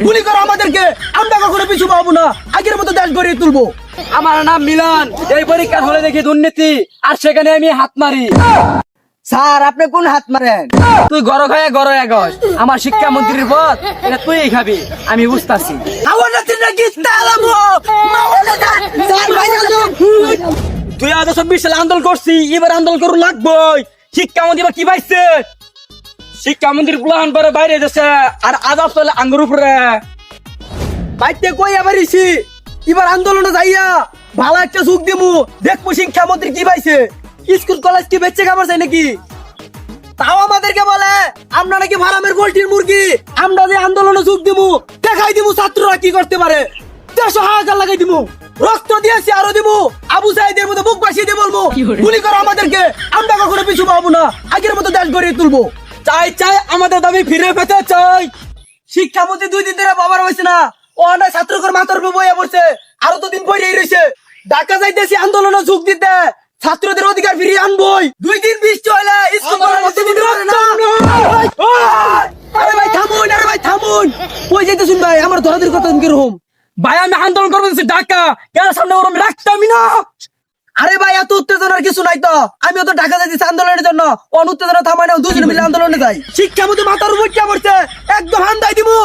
গুলি করো আমাদেরকে, আমরা কখনো পিছু পাবো না, আগের মতো দেশ গড়িয়ে তুলবো। আমার নাম মিলন, এই পরীক্ষার হলে দেখি দুর্নীতি, আর সেখানে আমি হাত মারি। স্যার আপনি কোন হাত মারেন? তুই গড় খায় গড় এগস, আমার শিক্ষামন্ত্রীর পদ এটা তুই খাবি, আমি বুঝতাছি। তুই আজ 24 সালে আন্দোলন করছি, এবার আন্দোলন করু লাগবই। শিক্ষামন্ত্রী এবার কি পাইছে? শিক্ষামন্ত্রীর প্লান করে বাইরে যাচ্ছে, আর আজাব চলে আঙ্গুর উপরে। বাইতে কই আবার ইসি, এবার আন্দোলনে যাইয়া ভালো একটা সুখ দিমু, দেখবো শিক্ষামন্ত্রী কি পাইছে। স্কুল কলেজ কি বেচে খাবার চাই নাকি? তাও আমাদেরকে বলে আমরা নাকি ভাড়ামের গোল্টির মুরগি। আমরা যে আন্দোলনে যোগ দিমু, দেখাই দিমু ছাত্ররা কি করতে পারে। 150 হাজার লাগাই দিমু, রক্ত দিয়েছি আরো দিমু, আবু সাইদের মতো বুক বাসিয়ে দিয়ে বলবো গুলি করো আমাদেরকে, আমরা কখনো পিছু পাবো না, আগের মতো দেশ গড়িয়ে তুলবো। চাই চাই আমাদের দাবি ফিরে পেতে চাই। শিক্ষামন্ত্রী 2 দিন ধরে বাবার হয়েছে না, ও না ছাত্রকর মাথার উপর বইয়া পড়ছে, আরো তো দিন পরেই রয়েছে। ঢাকা যাইতেছি আন্দোলনে যোগ দিতে, ছাত্রদের অধিকার ফিরিয়ে আনবই। 2 দিন বৃষ্টি হলে স্কুল করার মধ্যে দিন রক্ত না। আরে ভাই থামুন, আরে ভাই থামুন, কই যাইতেছুন ভাই? আমার ধরাদের কথা কিরকম? ভাই আমি আন্দোলন করবো ঢাকা, কেন সামনে ওরম রাখতামই না। আরে ভাই এত উত্তেজনার কিছু নাই তো, আমিও তো ঢাকা যাইতেছি আন্দোলনের জন্য, অনুত্তেজনা থামাই না, দুজনে মিলে আন্দোলনে যাই। শিক্ষামন্ত্রী মাথার উপর কে পড়ছে, একদম হান্দাই দিমু।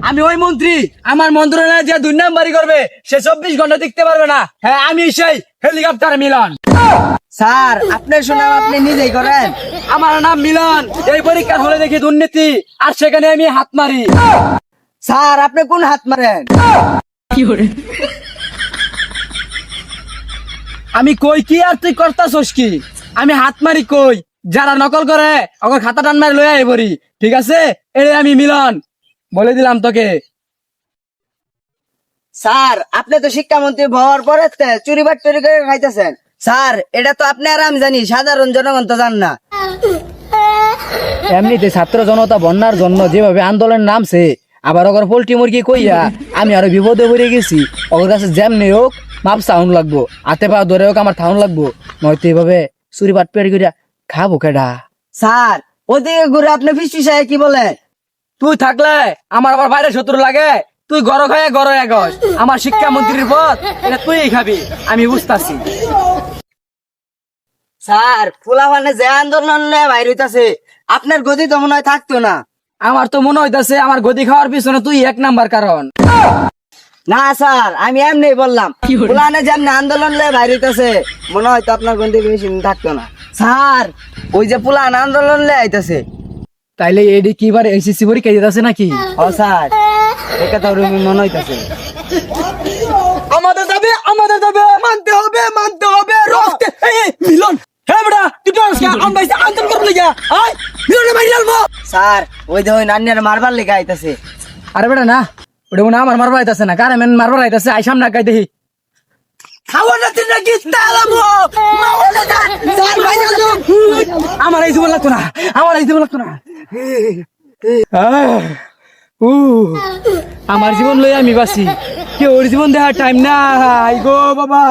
আমি ওই মন্ত্রী, আমার মন্ত্রণালয়ে যে 2 নাম্বারি করবে সে 24 ঘন্টা দেখতে পারবে না। হ্যাঁ আমি সেই হেলিকপ্টার মিলন। স্যার আপনার সুনাম আপনি নিজেই করেন। আমার নাম মিলন, এই পরীক্ষার হলে দেখি দুর্নীতি, আর সেখানে আমি হাত মারি। স্যার আপনি কোন হাত মারেন? আমি কই কি আর তুই করতাছস কি? আমি হাত মারি কই, যারা নকল করে ওকে খাতা টান মারি লই আই পড়ি, ঠিক আছে? এই আমি মিলন, বলে দিলাম তোকে। স্যার আপনি তো শিক্ষামন্ত্রী হওয়ার পরে চুরি বাট্টরি করে খাইতেছেন। স্যার এটা তো আপনি আর আমি জানি, সাধারণ জনগণ তো জান না। এমনিতে ছাত্র জনতা বন্যার জন্য যেভাবে আন্দোলন নামছে, আবার ওর পোল্ট্রি মুরগি কইয়া আমি আরো বিপদে পড়ে গেছি। ওর কাছে যেমনি হোক মাপ সাউন্ড লাগবো, হাতে পা ধরে হোক আমার থাউন লাগবো, নয়তো এইভাবে চুরি বাট পেড়ি করিয়া খাবো কেডা? স্যার ওদিকে ঘুরে আপনি ফিস ফিসায় কি বলে? তুই থাকলে আমার আবার বাইরে শত্রু লাগে। তুই গড় খায় গড় এগস, আমার শিক্ষামন্ত্রীর পদ এটা তুই খাবি, আমি বুঝতাছি। স্যার ফুলা মানে যে আন্দোলন বাইর হইতাছে, আপনার গতি তো মনে হয় থাকতো না। আমার তো মনে হইতাছে আমার গদি খাওয়ার পিছনে তুই 1 নাম্বার কারণ। না স্যার আমি এমনি বললাম, ফুলানে যেমনি আন্দোলন বাইর হইতাছে, মনে হয় তো আপনার গতি বেশি দিন থাকতো না। স্যার ওই যে পুলান আন্দোলন আইতাছে। তাইলে এডি কি বার এসএসসি পরীক্ষা দিতেছে নাকি? ও স্যার এটা তো মনে হইতাছে। আমাদের দাবি মানতে হবে, মানতে হবে। রক্তে মিলন, হ্যাঁ বেটা তুই তো আমরা আন্দোলন করব লাগা, আয় মিলনে মারি আলবো। স্যার ওই যে ওই নান্নার মারবার লেগে আইতাছে। আরে বেটা না, ওটা মনে আমার মারবার আইতাছে না, কারে মেন মারবার আইতাছে, আই সামনে আগাই দেখি। খাওয়াটা তিন নাকি তালামো মাওলা দা স্যার ভাই আলবো। আমার এই জীবন লাগতো না, আমার এই জীবন লাগতো না। আমার জীবন লই আমি বাঁচি, কেউ ওর জীবন দেখার টাইম নাই গো বাবা।